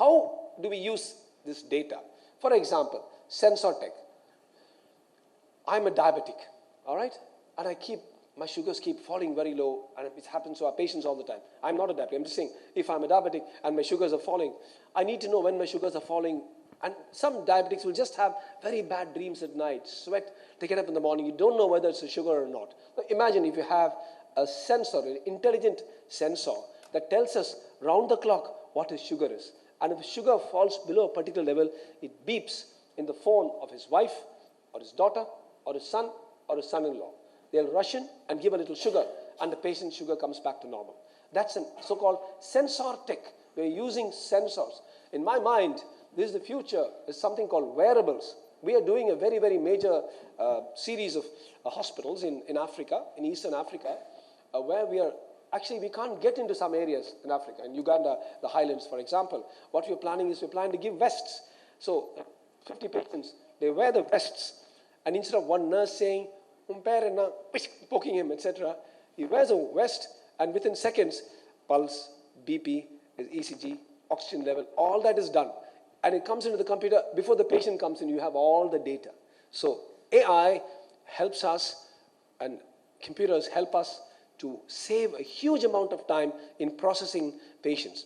how do we use this data? For example, sensor tech. I'm a diabetic, all right? And my sugars keep falling very low, and it happens to our patients all the time. I'm not a diabetic. I'm just saying, if I'm a diabetic and my sugars are falling, I need to know when my sugars are falling. And some diabetics will just have very bad dreams at night, sweat, they get up in the morning, you don't know whether it's a sugar or not. Now imagine if you have a sensor, an intelligent sensor that tells us round the clock what his sugar is. And if sugar falls below a particular level, it beeps in the phone of his wife, or his daughter, or his son, or his son-in-law. They'll rush in and give a little sugar, and the patient's sugar comes back to normal. That's a so-called sensor tech. We're using sensors. In my mind, this is the future. There's something called wearables. We are doing a very, very major series of hospitals in Africa, in Eastern Africa, where we can't get into some areas in Africa. In Uganda, the highlands, for example. What we're planning is we're planning to give vests. So 50 patients, they wear the vests. And instead of one nurse saying, poking him, etc., he wears a vest, and within seconds, pulse, BP, ECG, oxygen level, all that is done. And it comes into the computer before the patient comes in. You have all the data. So AI helps us, and computers help us to save a huge amount of time in processing patients.